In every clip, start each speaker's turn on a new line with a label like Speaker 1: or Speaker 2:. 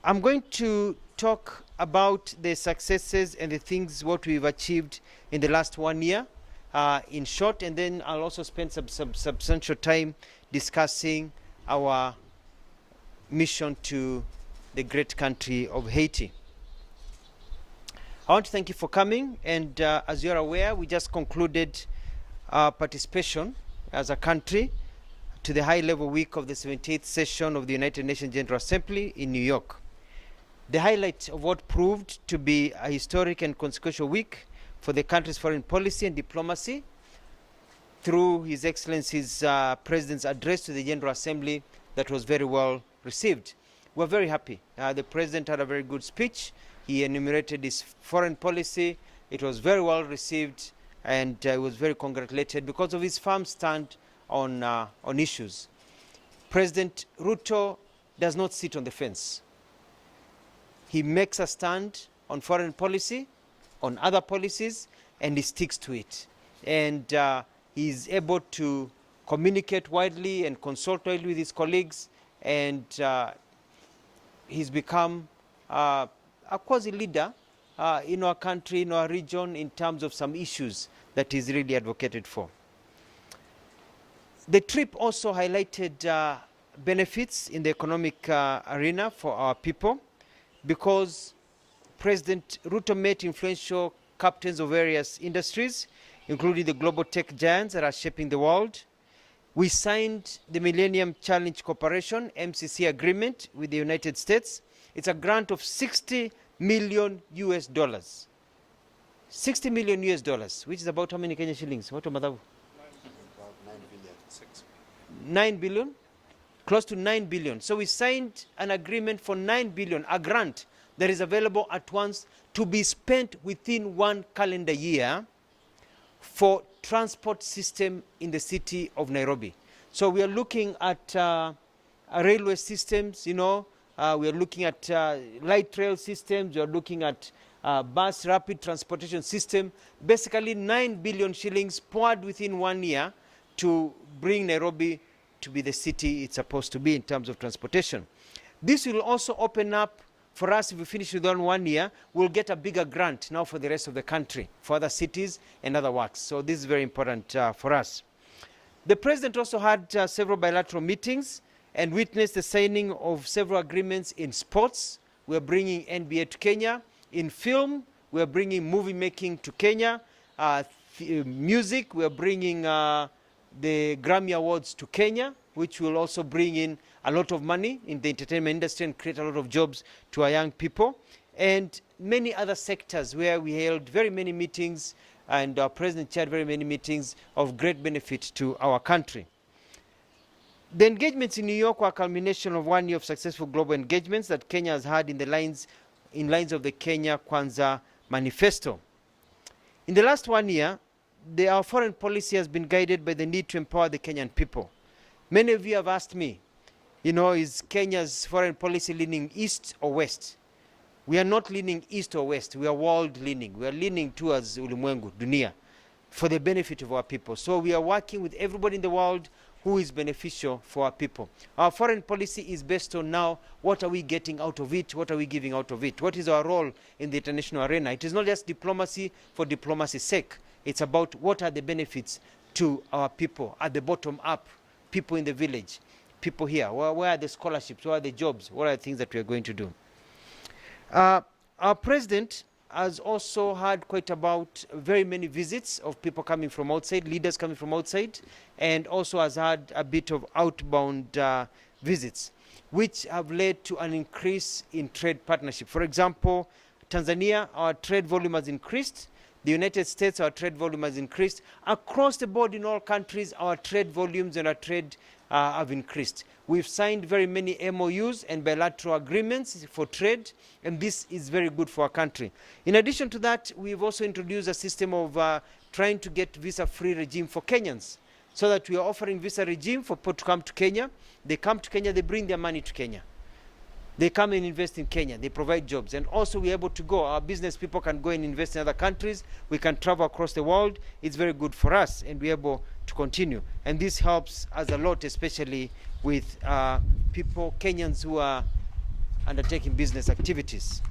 Speaker 1: I'm going to talk about the successes and the things what we've achieved in the last 1 year in short, and then I'll also spend some substantial time discussing our mission to the great country of Haiti. I want to thank you for coming, and as you're aware, we just concluded our participation as a country to the high-level week of the 78th session of the United Nations General Assembly in New York. The highlight of what proved to be a historic and consequential week for the country's foreign policy and diplomacy through His Excellency's President's address to the General Assembly that was very well received. We're very happy. The President had a very good speech. He enumerated his foreign policy. It was very well received, and was very congratulated because of his firm stand on issues. President Ruto does not sit on the fence. He makes a stand on foreign policy, on other policies, and he sticks to it. And he is able to communicate widely and consult widely with his colleagues, and he's become a quasi-leader in our country, in our region, in terms of some issues that he's really advocated for. The trip also highlighted benefits in the economic arena for our people, because President Ruto met influential captains of various industries, including the global tech giants that are shaping the world. We signed the Millennium Challenge Cooperation, MCC agreement with the United States. It's a grant of $60 million US. $60 million US, which is about how many Kenyan shillings? What about
Speaker 2: 9 billion.
Speaker 1: 9 billion? Close to 9 billion. So we signed an agreement for 9 billion, a grant that is available at once to be spent within 1 calendar year for transport system in the city of Nairobi. So we are looking at railway systems, we are looking at light rail systems, we are looking at bus rapid transportation system, basically 9 billion shillings poured within 1 year to bring Nairobi to be the city it's supposed to be in terms of transportation. This will also open up for us. If we finish within 1 year, we'll get a bigger grant now for the rest of the country, for other cities and other works. So this is very important for us. The President also had several bilateral meetings and witnessed the signing of several agreements in sports. We're bringing NBA to Kenya. In film, we're bringing movie making to Kenya. Music, we're bringing the Grammy Awards to Kenya, which will also bring in a lot of money in the entertainment industry and create a lot of jobs to our young people. And many other sectors where we held very many meetings, and our President chaired very many meetings of great benefit to our country. The engagements in New York were a culmination of 1 year of successful global engagements that Kenya has had in lines of the Kenya Kwanza Manifesto. In the last 1 year, our foreign policy has been guided by the need to empower the Kenyan people. Many of you have asked me, is Kenya's foreign policy leaning east or west? We are not leaning east or west. We are world leaning. We are leaning towards ulimwengu, dunia, for the benefit of our people. So we are working with everybody in the world who is beneficial for our people. Our foreign policy is based on now, what are we getting out of it? What are we giving out of it? What is our role in the international arena? It is not just diplomacy for diplomacy's sake. It's about what are the benefits to our people at the bottom up, people in the village, people here. Where are the scholarships? Where are the jobs? What are the things that we are going to do? Our President has also had quite about very many visits of people coming from outside, leaders coming from outside, and also has had a bit of outbound visits, which have led to an increase in trade partnership. For example, Tanzania, our trade volume has increased. The United States, our trade volume has increased. Across the board in all countries, our trade volumes and our trade have increased. We've signed very many MOUs and bilateral agreements for trade, and this is very good for our country. In addition to that, we've also introduced a system of trying to get visa-free regime for Kenyans, so that we are offering visa regime for people to come to Kenya. They come to Kenya, they bring their money to Kenya. They come and invest in Kenya. They provide jobs. And also we're able to go. Our business people can go and invest in other countries. We can travel across the world. It's very good for us, and we're able to continue. And this helps us a lot, especially with people, Kenyans who are undertaking business activities.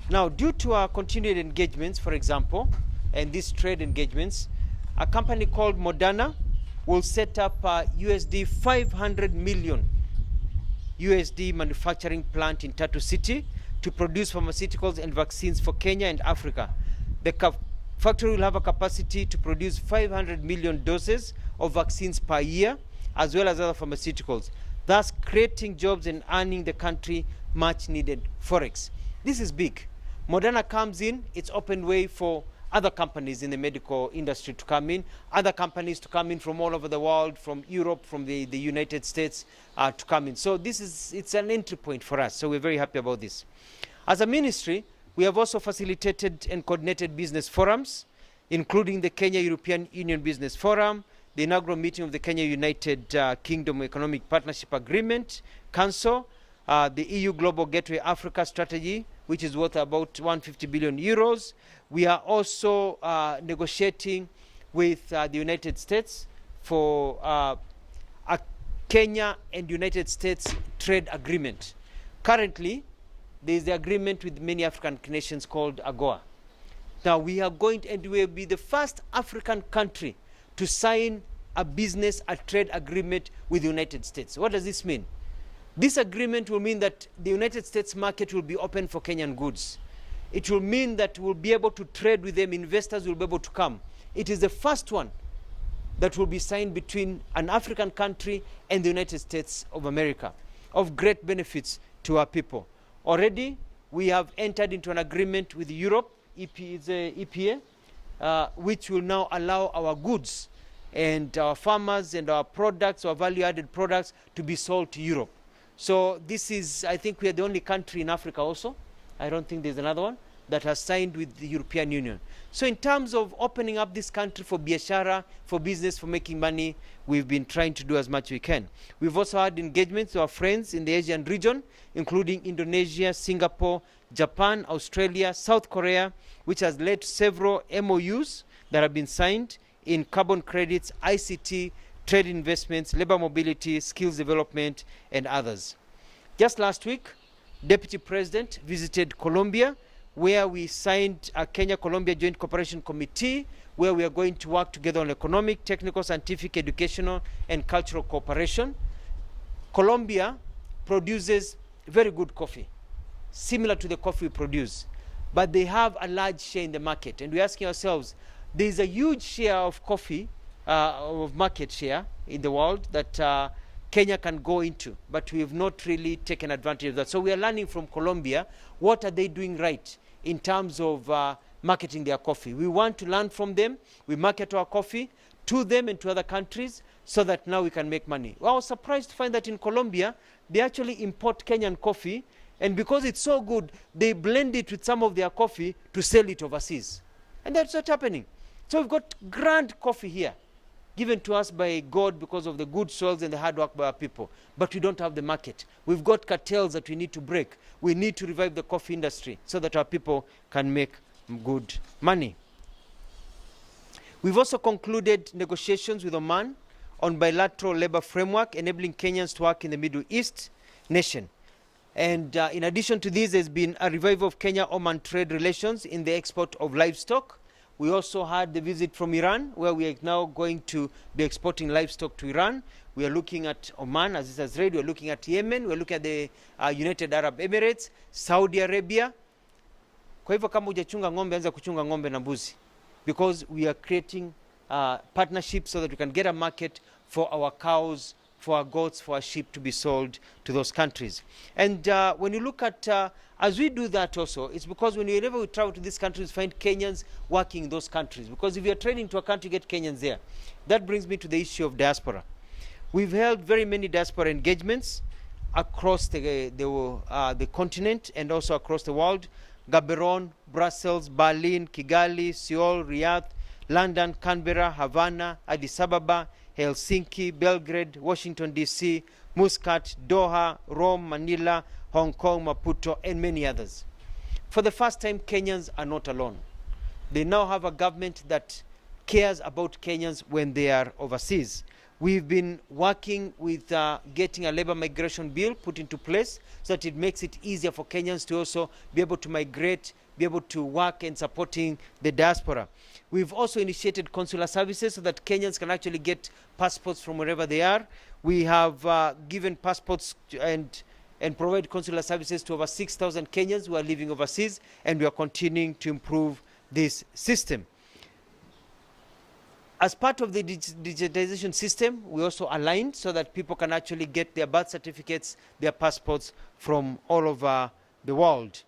Speaker 1: Now, due to our continued engagements, for example, and these trade engagements, a company called Moderna will set up a USD 500 million USD manufacturing plant in Tatu City to produce pharmaceuticals and vaccines for Kenya and Africa. The factory will have a capacity to produce 500 million doses of vaccines per year, as well as other pharmaceuticals, thus creating jobs and earning the country much needed forex. This is big. Moderna comes in, it's open way for other companies in the medical industry to come in, other companies to come in from all over the world, from Europe, from the United States to come in. So it's an entry point for us. So we're very happy about this. As a ministry, we have also facilitated and coordinated business forums, including the Kenya European Union Business Forum, the inaugural meeting of the Kenya United Kingdom Economic Partnership Agreement Council, the EU Global Gateway Africa Strategy, which is worth about 150 billion euros. We are also negotiating with the United States for a Kenya and United States trade agreement. Currently, there is the agreement with many African nations called AGOA. Now we are going to, and we will be the first African country to sign a trade agreement with the United States. What does this mean? This agreement will mean that the United States market will be open for Kenyan goods. It will mean that we'll be able to trade with them, investors will be able to come. It is the first one that will be signed between an African country and the United States of America, of great benefits to our people. Already, we have entered into an agreement with Europe, EPA, which will now allow our goods and our farmers and our products, our value-added products, to be sold to Europe. So this is, I think we are the only country in Africa also, I don't think there's another one, that has signed with the European Union. So in terms of opening up this country for biashara, for business, for making money, we've been trying to do as much as we can. We've also had engagements with our friends in the Asian region, including Indonesia, Singapore, Japan, Australia, South Korea, which has led to several MOUs that have been signed in carbon credits, ICT, trade investments, labor mobility, skills development, and others. Just last week, Deputy President visited Colombia, where we signed a Kenya-Colombia Joint Cooperation Committee, where we are going to work together on economic, technical, scientific, educational, and cultural cooperation. Colombia produces very good coffee, similar to the coffee we produce, but they have a large share in the market. And we're asking ourselves, there is a huge share of coffee, of market share in the world that Kenya can go into, but we have not really taken advantage of that. So we are learning from Colombia, what are they doing right in terms of marketing their coffee. We want to learn from them. We market our coffee to them and to other countries so that now we can make money. Well, I was surprised to find that in Colombia, they actually import Kenyan coffee, and because it's so good, they blend it with some of their coffee to sell it overseas. And that's what's happening. So we've got grand coffee here, given to us by God because of the good soils and the hard work by our people. But we don't have the market. We've got cartels that we need to break. We need to revive the coffee industry so that our people can make good money. We've also concluded negotiations with Oman on bilateral labor framework, enabling Kenyans to work in the Middle East nation. And in addition to this, there's been a revival of Kenya-Oman trade relations in the export of livestock. We also had the visit from Iran, where we are now going to be exporting livestock to Iran. We are looking at Oman, as it has read. We're looking at Yemen. We're looking at the United Arab Emirates, Saudi Arabia. Kwa hivyo kama hujachunga ng'ombe, anza kuchunga ng'ombe na mbuzi. Because we are creating partnerships so that we can get a market for our cows, for our goats, for our sheep to be sold to those countries. And when you look at, as we do that also, it's because whenever we travel to these countries, find Kenyans working in those countries. Because if you're trading to a country, you get Kenyans there. That brings me to the issue of diaspora. We've held very many diaspora engagements across the continent and also across the world. Gaborone, Brussels, Berlin, Kigali, Seoul, Riyadh, London, Canberra, Havana, Addis Ababa, Helsinki, Belgrade, Washington, D.C., Muscat, Doha, Rome, Manila, Hong Kong, Maputo, and many others. For the first time, Kenyans are not alone. They now have a government that cares about Kenyans when they are overseas. We've been working with getting a labor migration bill put into place so that it makes it easier for Kenyans to also be able to migrate, be able to work and supporting the diaspora. We've also initiated consular services so that Kenyans can actually get passports from wherever they are. We have given passports and provide consular services to over 6,000 Kenyans who are living overseas, and we are continuing to improve this system. As part of the digitization system, we also aligned so that people can actually get their birth certificates, their passports from all over the world.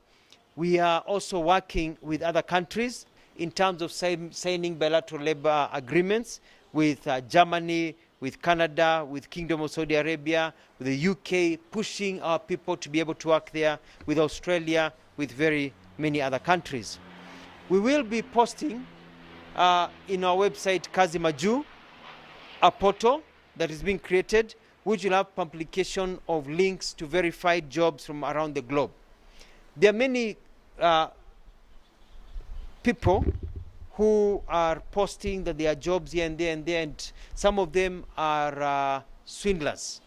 Speaker 1: We are also working with other countries in terms of signing bilateral labor agreements with Germany, with Canada, with Kingdom of Saudi Arabia, with the UK, pushing our people to be able to work there, with Australia, with very many other countries. We will be posting in our website Kazi Maju, a portal that is being created, which will have publication of links to verified jobs from around the globe. There are many people who are posting that there are jobs here and there and there, and some of them are swindlers.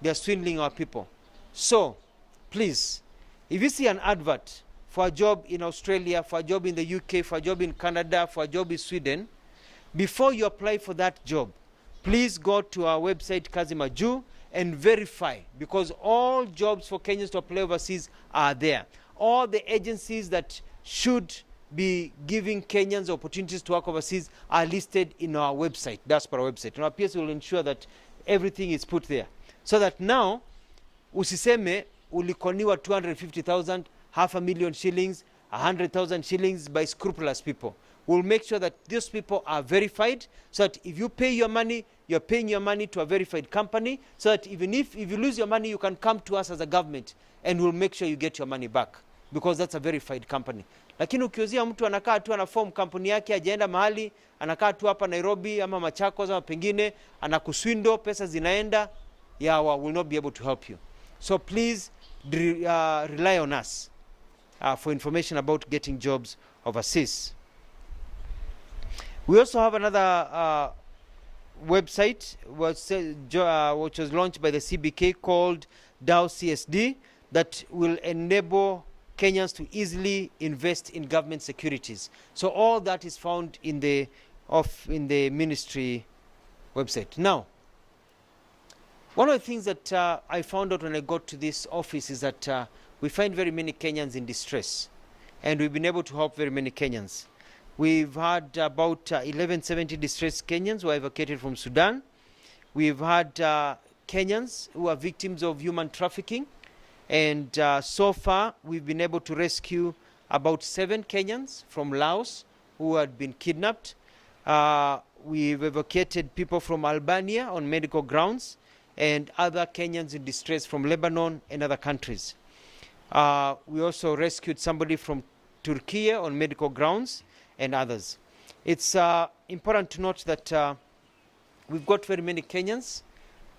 Speaker 1: They are swindling our people. So, please, if you see an advert for a job in Australia, for a job in the UK, for a job in Canada, for a job in Sweden, before you apply for that job, please go to our website, Kazi Maju, and verify, because all jobs for Kenyans to apply overseas are there. All the agencies that should be giving Kenyans opportunities to work overseas are listed in our website, Diaspora website. And our PS will ensure that everything is put there. So that now, usiseme ulikoniwa 250,000, 500,000 shillings, 100,000 shillings by scrupulous people. We'll make sure that those people are verified, so that if you pay your money, you're paying your money to a verified company, so that even if you lose your money, you can come to us as a government and we'll make sure you get your money back, because that's a verified company. Lakini ukiuzia mtu anakaa tu ana form kampuni yake, hajaenda mahali, anakaa tu hapa Nairobi ama Machakos ama pengine, anakuswindo, pesa zinaenda, will not be able to help you. So please rely on us for information about getting jobs overseas. We also have another website which was launched by the CBK called DAO CSD that will enable Kenyans to easily invest in government securities. So all that is found in the ministry website. Now, one of the things that I found out when I got to this office is that we find very many Kenyans in distress, and we've been able to help very many Kenyans. We've had about 1170 distressed Kenyans who are evacuated from Sudan. We've had Kenyans who are victims of human trafficking, and so far we've been able to rescue about 7 Kenyans from Laos who had been kidnapped. We've evacuated people from Albania on medical grounds, and other Kenyans in distress from Lebanon and other countries. We also rescued somebody from Turkey on medical grounds, and others. It's important to note that we've got very many Kenyans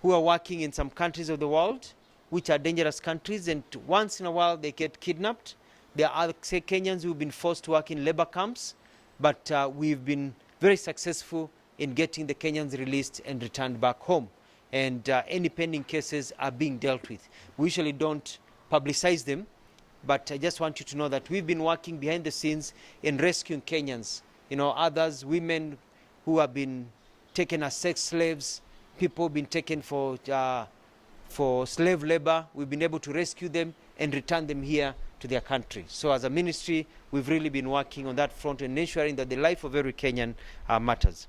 Speaker 1: who are working in some countries of the world which are dangerous countries, and once in a while they get kidnapped. There are Kenyans who've been forced to work in labor camps, but we've been very successful in getting the Kenyans released and returned back home. And any pending cases are being dealt with. We usually don't publicize them, but I just want you to know that we've been working behind the scenes in rescuing Kenyans. Others, women who have been taken as sex slaves, people who've been taken for slave labor. We've been able to rescue them and return them here to their country. So as a ministry, we've really been working on that front and ensuring that the life of every Kenyan matters.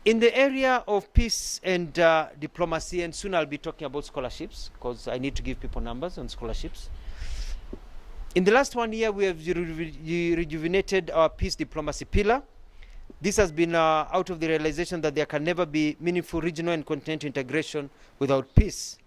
Speaker 1: In the area of peace and diplomacy, and soon I'll be talking about scholarships, because I need to give people numbers on scholarships. In the last 1 year, we have rejuvenated our peace diplomacy pillar. This has been out of the realization that there can never be meaningful regional and continental integration without peace.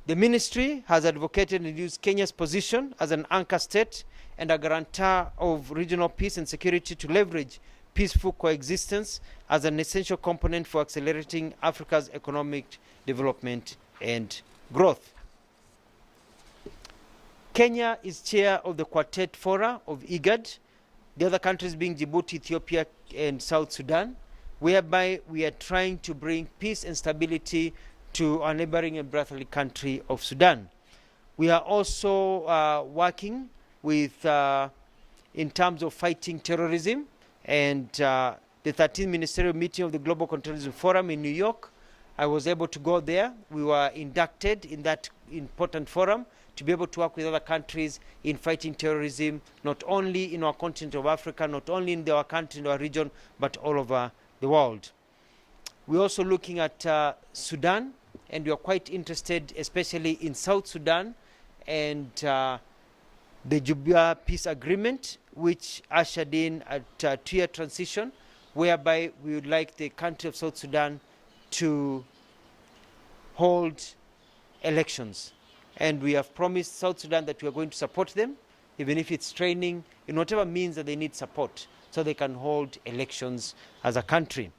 Speaker 1: The ministry has advocated and used Kenya's position as an anchor state and a guarantor of regional peace and security to leverage peaceful coexistence as an essential component for accelerating Africa's economic development and growth. Kenya is chair of the Quartet Fora of IGAD, the other countries being Djibouti, Ethiopia, and South Sudan. whereby we are trying to bring peace and stability to our neighboring and brotherly country of Sudan. We are also working with, in terms of fighting terrorism, and the 13th Ministerial Meeting of the Global Counterterrorism Forum in New York. I was able to go there. We were inducted in that important forum to be able to work with other countries in fighting terrorism, not only in our continent of Africa, not only in our country, in our region, but all over the world. We're also looking at Sudan, and we are quite interested, especially in South Sudan, and the Juba Peace Agreement, which ushered in a 2-year transition, whereby we would like the country of South Sudan to hold elections. And we have promised South Sudan that we are going to support them, even if it's training, in whatever means that they need support, so they can hold elections as a country.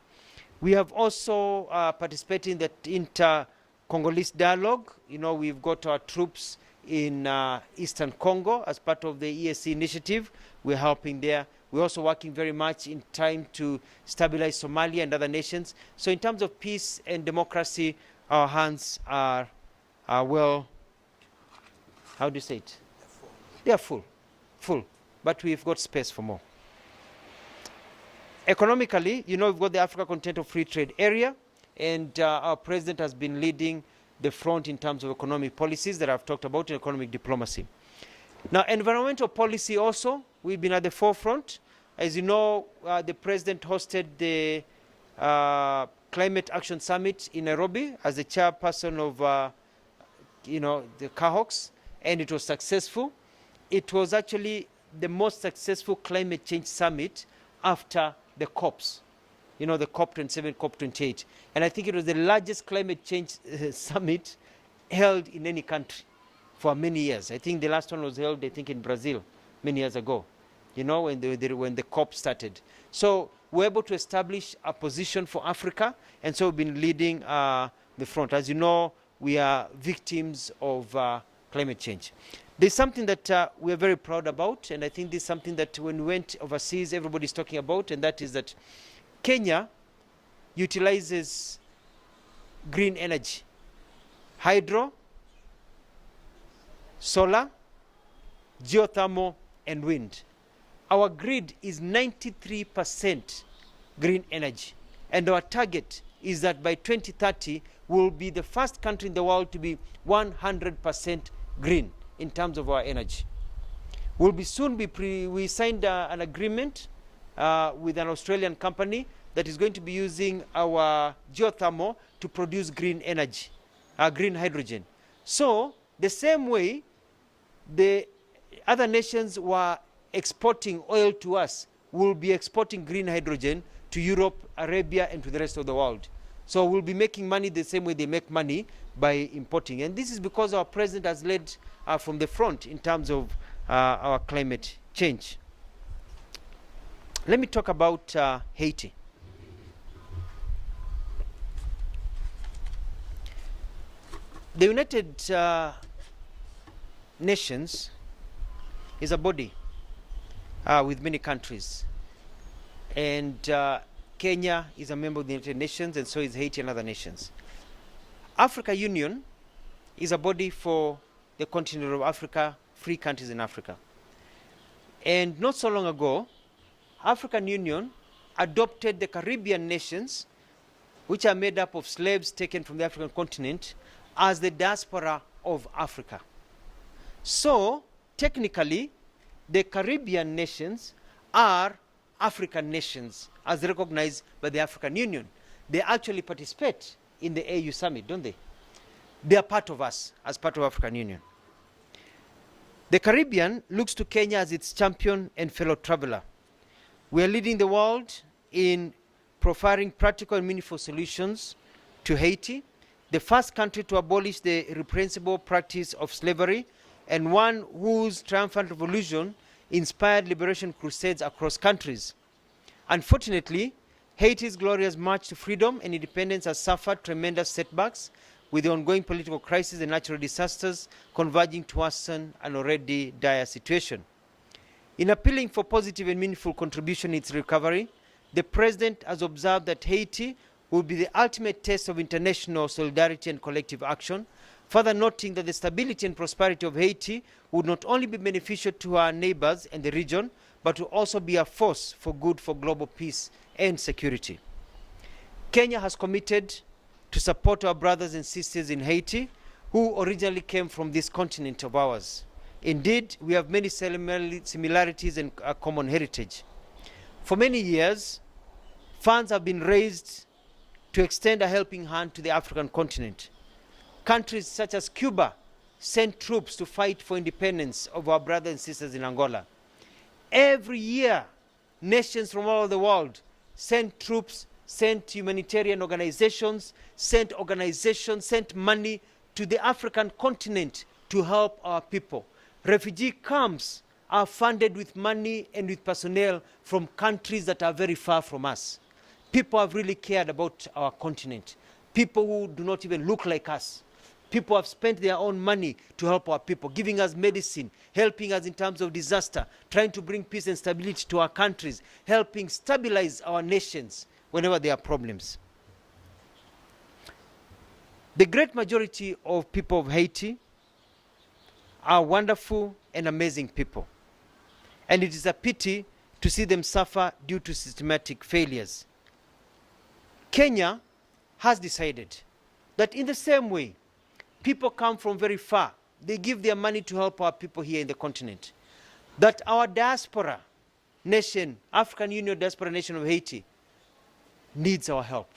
Speaker 1: We have also participated in the inter-Congolese dialogue. You know, we've got our troops in Eastern Congo as part of the EAC initiative. We're helping there. We're also working very much in time to stabilize Somalia and other nations. So in terms of peace and democracy, our hands are well, how do you say it? They are full, but we've got space for more. Economically, you know, we've got the Africa Continental Free Trade Area, and our president has been leading the front in terms of economic policies that I've talked about in economic diplomacy. Now, environmental policy also, we've been at the forefront. As you know, the president hosted the Climate Action Summit in Nairobi as the chairperson of, you know, the CAHOX, and it was successful. It was actually the most successful climate change summit after the COPs, you know, the COP27, COP28. And I think it was the largest climate change summit held in any country for many years. I think the last one was held, I think, in Brazil many years ago, you know, when the COP started. So we're able to establish a position for Africa, and so we've been leading the front. As you know, we are victims of climate change. There's something that we are very proud about, and I think this is something that when we went overseas, everybody's talking about, and that is that Kenya utilizes green energy, hydro, solar, geothermal, and wind. Our grid is 93% green energy, and our target is that by 2030, we'll be the first country in the world to be 100% green in terms of our energy. We signed an agreement with an Australian company that is going to be using our geothermal to produce green energy, green hydrogen. So the same way the other nations were exporting oil to us, we'll be exporting green hydrogen to Europe, Arabia, and to the rest of the world. So we'll be making money the same way they make money by importing. And this is because our president has led from the front in terms of our climate change. Let me talk about Haiti. The United Nations is a body with many countries. And Kenya is a member of the United Nations, and so is Haiti and other nations. Africa Union is a body for the continent of Africa, free countries in Africa. And not so long ago, African Union adopted the Caribbean nations, which are made up of slaves taken from the African continent, as the diaspora of Africa. So, technically, the Caribbean nations are African nations as recognized by the African Union. They actually participate in the AU summit, don't they? They are part of us as part of African Union. The Caribbean looks to Kenya as its champion and fellow traveler. We are leading the world in providing practical and meaningful solutions to Haiti, the first country to abolish the reprehensible practice of slavery, and one whose triumphant revolution inspired liberation crusades across countries. Unfortunately, Haiti's glorious march to freedom and independence has suffered tremendous setbacks, with the ongoing political crisis and natural disasters converging to worsen an already dire situation. In appealing for positive and meaningful contribution in its recovery, the President has observed that Haiti will be the ultimate test of international solidarity and collective action, further noting that the stability and prosperity of Haiti would not only be beneficial to our neighbors and the region, but will also be a force for good for global peace and security. Kenya has committed to support our brothers and sisters in Haiti who originally came from this continent of ours. Indeed, we have many similarities and a common heritage. For many years, funds have been raised to extend a helping hand to the African continent. Countries such as Cuba sent troops to fight for independence of our brothers and sisters in Angola. Every year, nations from all over the world sent troops, sent humanitarian organizations, sent money to the African continent to help our people. Refugee camps are funded with money and with personnel from countries that are very far from us. People have really cared about our continent. People who do not even look like us. People have spent their own money to help our people, giving us medicine, helping us in terms of disaster, trying to bring peace and stability to our countries, helping stabilize our nations whenever there are problems. The great majority of people of Haiti are wonderful and amazing people. And it is a pity to see them suffer due to systematic failures. Kenya has decided that in the same way, people come from very far. They give their money to help our people here in the continent. That our diaspora nation, African Union Diaspora Nation of Haiti, needs our help.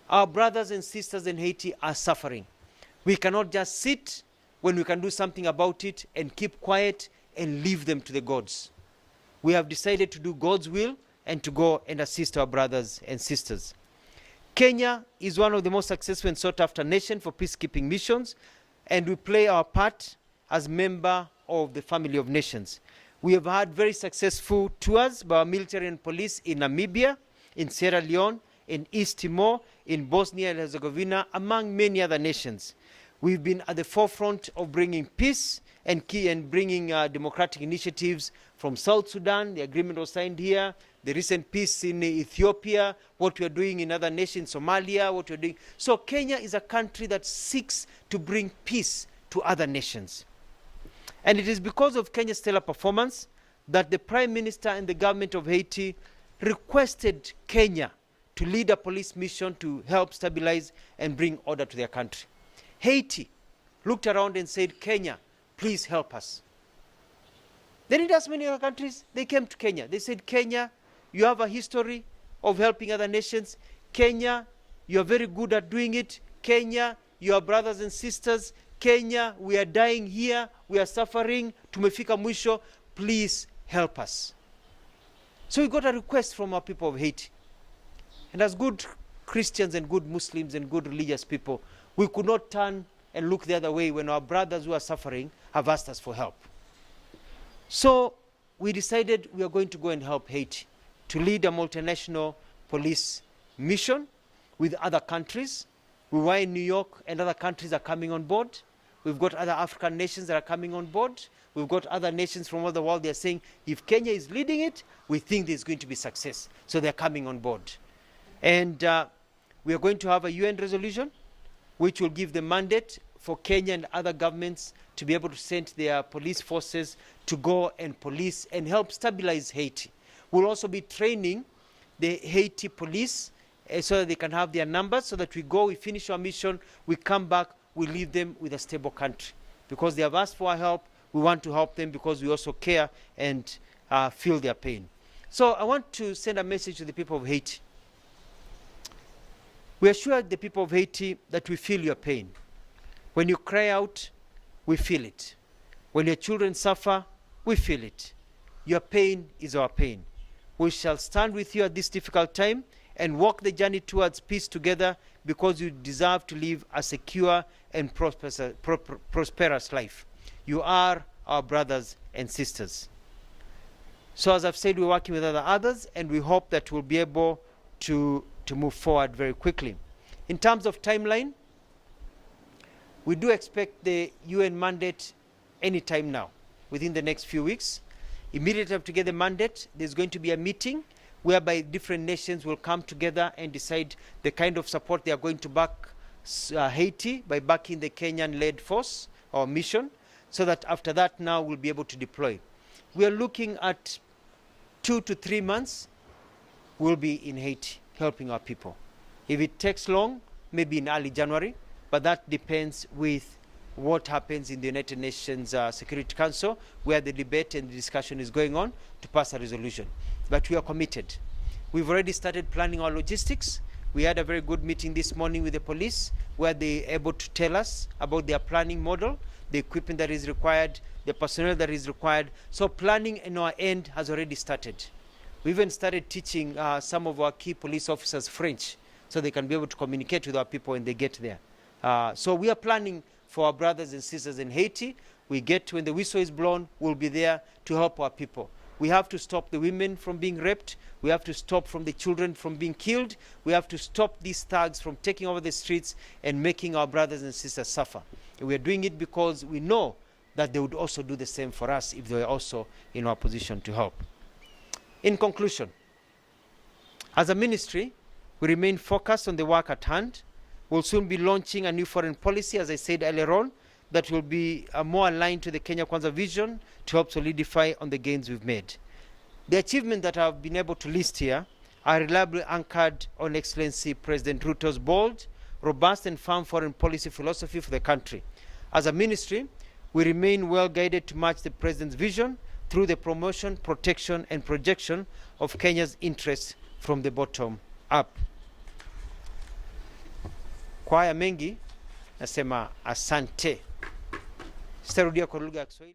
Speaker 1: Our brothers and sisters in Haiti are suffering. We cannot just sit when we can do something about it and keep quiet and leave them to the gods. We have decided to do God's will and to go and assist our brothers and sisters. Kenya is one of the most successful and sought after nations for peacekeeping missions, and we play our part as member of the family of nations. We have had very successful tours by our military and police in Namibia, in Sierra Leone, in East Timor, in Bosnia and Herzegovina, among many other nations. We've been at the forefront of bringing peace and bringing democratic initiatives from South Sudan. The agreement was signed here. The recent peace in Ethiopia, what we are doing in other nations, Somalia, what we're doing. So Kenya is a country that seeks to bring peace to other nations. And it is because of Kenya's stellar performance that the Prime Minister and the government of Haiti requested Kenya to lead a police mission to help stabilize and bring order to their country. Haiti looked around and said, Kenya, please help us. Then it asked many other countries, they came to Kenya. They said, Kenya, you have a history of helping other nations. Kenya, you are very good at doing it. Kenya, you are brothers and sisters. Kenya, we are dying here. We are suffering. Tumefika mwisho. Please help us. So we got a request from our people of Haiti. And as good Christians and good Muslims and good religious people, we could not turn and look the other way when our brothers who are suffering have asked us for help. So we decided we are going to go and help Haiti to lead a multinational police mission with other countries. We were in New York and other countries are coming on board. We've got other African nations that are coming on board. We've got other nations from all the world. They're saying, if Kenya is leading it, we think there's going to be success. So they're coming on board. And we are going to have a UN resolution which will give the mandate for Kenya and other governments to be able to send their police forces to go and police and help stabilize Haiti. We'll also be training the Haiti police so that they can have their numbers, so that we go, we finish our mission, we come back, we leave them with a stable country. Because they have asked for our help, we want to help them because we also care and feel their pain. So I want to send a message to the people of Haiti. We assure the people of Haiti that we feel your pain. When you cry out, we feel it. When your children suffer, we feel it. Your pain is our pain. We shall stand with you at this difficult time and walk the journey towards peace together, because you deserve to live a secure and prosperous life. You are our brothers and sisters. So as I've said, we're working with others, and we hope that we'll be able to move forward very quickly. In terms of timeline, we do expect the UN mandate any time now, within the next few weeks. Immediately after to get the mandate, there's going to be a meeting whereby different nations will come together and decide the kind of support they are going to back Haiti by backing the Kenyan-led force or mission, so that after that now we'll be able to deploy. We are looking at 2 to 3 months, we'll be in Haiti helping our people. If it takes long, maybe in early January, but that depends with what happens in the United Nations Security Council, where the debate and the discussion is going on to pass a resolution. But we are committed. We've already started planning our logistics. We had a very good meeting this morning with the police, where they were able to tell us about their planning model, the equipment that is required, the personnel that is required. So planning in our end has already started. We even started teaching some of our key police officers French, so they can be able to communicate with our people when they get there. So we are planning for our brothers and sisters in Haiti. When the whistle is blown, we'll be there to help our people. We have to stop the women from being raped. We have to stop from the children from being killed. We have to stop these thugs from taking over the streets and making our brothers and sisters suffer. And we are doing it because we know that they would also do the same for us if they were also in our position to help. In conclusion, as a ministry, we remain focused on the work at hand. We'll soon be launching a new foreign policy, as I said earlier on, that will be more aligned to the Kenya Kwanza vision to help solidify on the gains we've made. The achievements that I've been able to list here are reliably anchored on Excellency President Ruto's bold, robust and firm foreign policy philosophy for the country. As a ministry, we remain well guided to match the President's vision through the promotion, protection and projection of Kenya's interests from the bottom up. Kwa haya mengi nasema asante. Sitarudia kwa lugha ya Kiswahili.